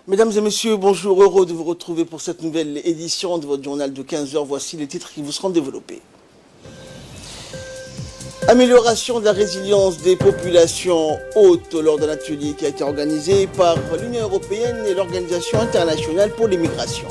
Mesdames et messieurs, bonjour, heureux de vous retrouver pour cette nouvelle édition de votre journal de 15 heures. Voici les titres qui vous seront développés. Amélioration de la résilience des populations hôtes lors d'un atelier qui a été organisé par l'Union européenne et l'Organisation internationale pour les migrations.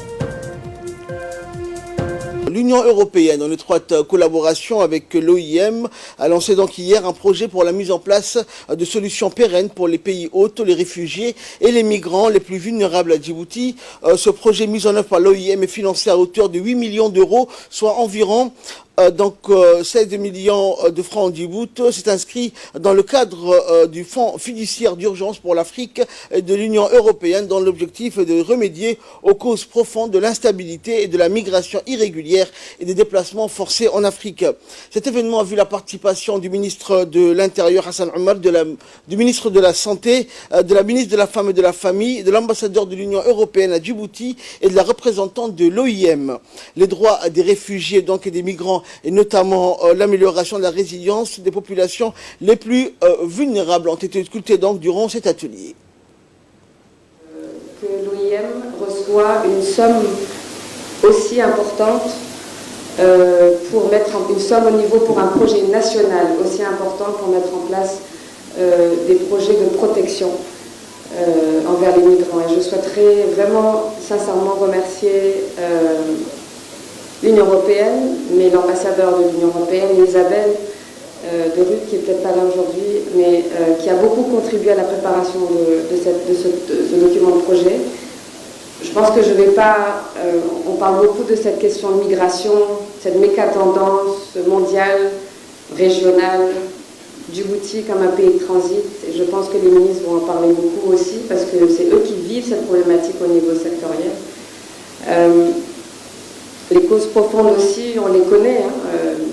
L'Union européenne, en étroite collaboration avec l'OIM, a lancé donc hier un projet pour la mise en place de solutions pérennes pour les pays hôtes, les réfugiés et les migrants les plus vulnérables à Djibouti. Ce projet mis en œuvre par l'OIM est financé à hauteur de 8 millions d'euros, soit environ 16 millions de francs en Djibouti. C'est inscrit dans le cadre du Fonds fiduciaire d'urgence pour l'Afrique et de l'Union européenne, dont l'objectif est de remédier aux causes profondes de l'instabilité et de la migration irrégulière et des déplacements forcés en Afrique. Cet événement a vu la participation du ministre de l'Intérieur Hassan Omar, du ministre de la Santé, de la ministre de la Femme et de la Famille, de l'ambassadeur de l'Union européenne à Djibouti et de la représentante de l'OIM. Les droits des réfugiés donc et des migrants et notamment l'amélioration de la résilience des populations les plus vulnérables ont été discutés donc durant cet atelier. Que l'OIM reçoit une somme aussi importante pour mettre une somme au niveau pour un projet national aussi important pour mettre en place des projets de protection envers les migrants. Et je souhaiterais vraiment sincèrement remercier l'Union européenne, mais l'ambassadeur de l'Union européenne, Isabelle de Ruth, qui n'est peut-être pas là aujourd'hui, mais qui a beaucoup contribué à la préparation de ce document de projet. Je pense que je ne vais pas... on parle beaucoup de cette question de migration, cette méga-tendance mondiale, régionale, Djibouti comme un pays de transit, et je pense que les ministres vont en parler beaucoup aussi, parce que c'est eux qui vivent cette problématique au niveau sectoriel. Les causes profondes aussi, on les connaît.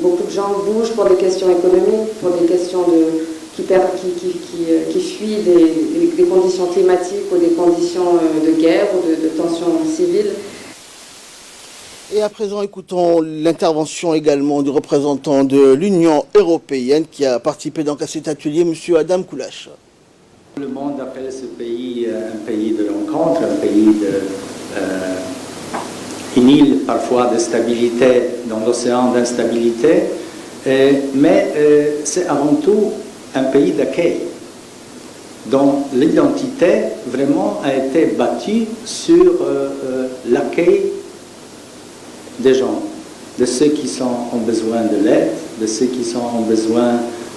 Beaucoup de gens bougent pour des questions économiques, pour des questions qui fuient des conditions climatiques ou des conditions de guerre ou de tensions civiles. Et à présent, écoutons l'intervention également du représentant de l'Union européenne qui a participé donc à cet atelier, M. Adam Koulash. Le monde appelle ce pays un pays de rencontre, un pays une île parfois de stabilité dans l'océan d'instabilité, mais c'est avant tout un pays d'accueil dont l'identité vraiment a été bâtie sur l'accueil des gens, de ceux qui ont besoin de l'aide, de ceux qui ont besoin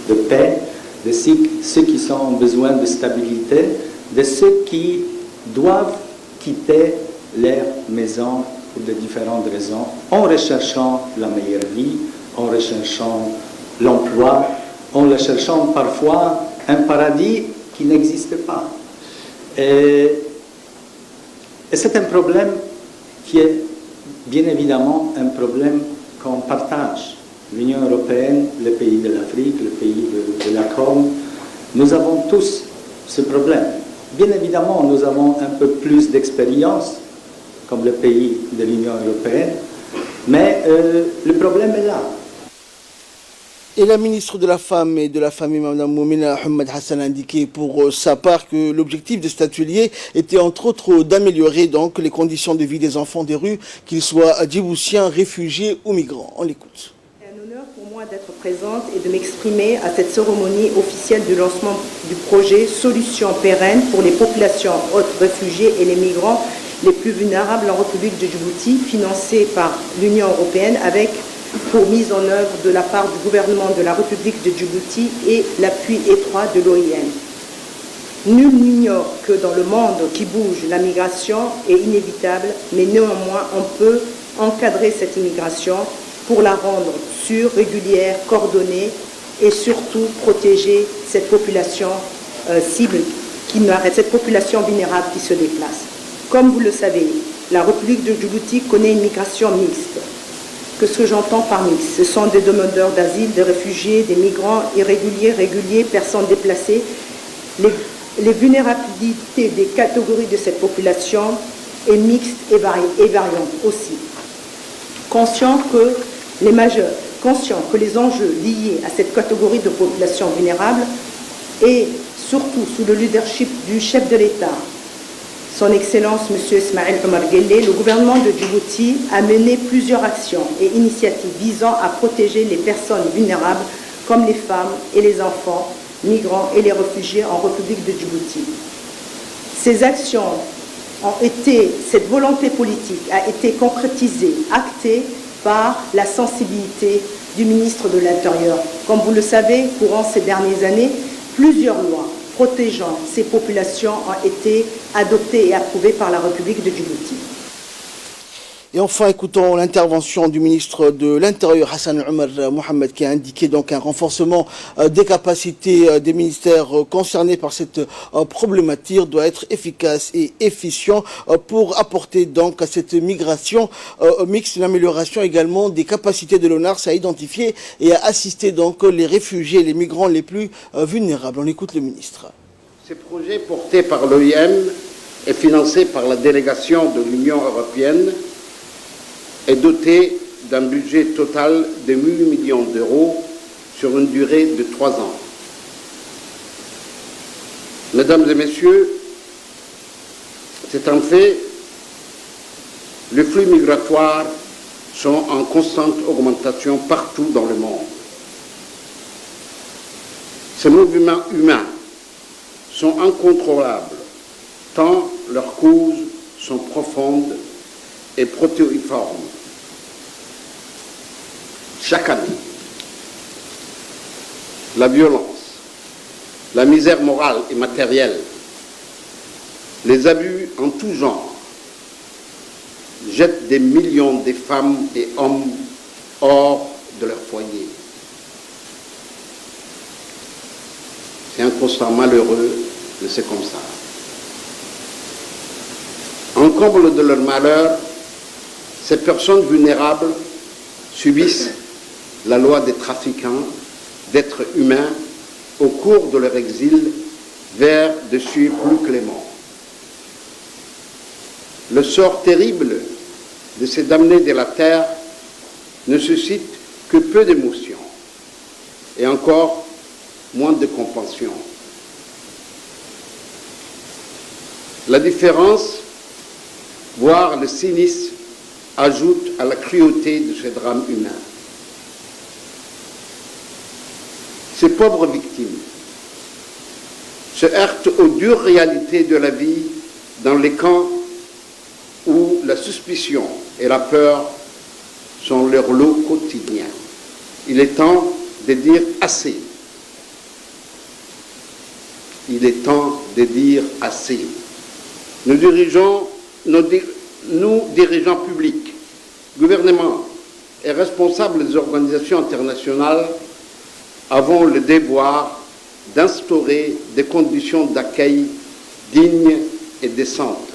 de paix, de ceux qui ont besoin de stabilité, de ceux qui doivent quitter leur maison pour de différentes raisons, en recherchant la meilleure vie, en recherchant l'emploi, en recherchant parfois un paradis qui n'existe pas. Et c'est un problème qui est bien évidemment un problème qu'on partage. L'Union européenne, les pays de l'Afrique, les pays de la Corne, nous avons tous ce problème. Bien évidemment, nous avons un peu plus d'expérience comme les pays de l'Union européenne, mais le problème est là. Et la ministre de la Femme et de la Famille, Mme Moumina Ahmed Hassan, a indiqué pour sa part que l'objectif de cet atelier était entre autres d'améliorer donc les conditions de vie des enfants des rues, qu'ils soient djiboutiens, réfugiés ou migrants. On l'écoute. C'est un honneur pour moi d'être présente et de m'exprimer à cette cérémonie officielle du lancement du projet Solutions pérennes pour les populations hôtes, réfugiés et les migrants les plus vulnérables en République de Djibouti, financé par l'Union européenne avec pour mise en œuvre de la part du gouvernement de la République de Djibouti et l'appui étroit de l'OIM. Nul n'ignore que dans le monde qui bouge, la migration est inévitable, mais néanmoins on peut encadrer cette immigration pour la rendre sûre, régulière, coordonnée et surtout protéger cette population cible qui n'arrête, cette population vulnérable qui se déplace. Comme vous le savez, la République de Djibouti connaît une migration mixte. Qu'est-ce que j'entends par mixte? Ce sont des demandeurs d'asile, des réfugiés, des migrants irréguliers, réguliers, personnes déplacées. Les vulnérabilités des catégories de cette population est mixte et variante aussi. Conscient que les enjeux liés à cette catégorie de population vulnérable et surtout sous le leadership du chef de l'État, Son Excellence M. Ismaël Omar Guelleh, le gouvernement de Djibouti a mené plusieurs actions et initiatives visant à protéger les personnes vulnérables comme les femmes et les enfants, migrants et les réfugiés en République de Djibouti. Ces actions cette volonté politique a été concrétisée, actée par la sensibilité du ministre de l'Intérieur. Comme vous le savez, courant ces dernières années, plusieurs lois protégeant ces populations ont été adoptées et approuvées par la République de Djibouti. Et enfin, écoutons l'intervention du ministre de l'Intérieur, Hassan Omar Mohamed, qui a indiqué donc un renforcement des capacités des ministères concernés par cette problématique doit être efficace et efficient pour apporter donc à cette migration mixte une amélioration également des capacités de l'ONARS à identifier et à assister donc les réfugiés et les migrants les plus vulnérables. On écoute le ministre. Ces projets portés par l'OIM et financés par la délégation de l'Union européenne est doté d'un budget total de 1 000 millions d'euros sur une durée de 3 ans. Mesdames et messieurs, c'est un fait, les flux migratoires sont en constante augmentation partout dans le monde. Ces mouvements humains sont incontrôlables, tant leurs causes sont profondes et protéiformes. Chaque année, la violence, la misère morale et matérielle, les abus en tout genre jettent des millions de femmes et hommes hors de leur foyer. C'est un constat malheureux, mais c'est comme ça. En comble de leur malheur, ces personnes vulnérables subissent la loi des trafiquants d'êtres humains au cours de leur exil vers des cieux plus cléments. Le sort terrible de ces damnés de la terre ne suscite que peu d'émotion et encore moins de compassion. La différence, voire le cynisme, ajoute à la cruauté de ce drame humain. Ces pauvres victimes se heurtent aux dures réalités de la vie dans les camps où la suspicion et la peur sont leur lot quotidien. Il est temps de dire assez. Il est temps de dire assez. Nous, dirigeants publics, gouvernements et responsables des organisations internationales avons le devoir d'instaurer des conditions d'accueil dignes et décentes.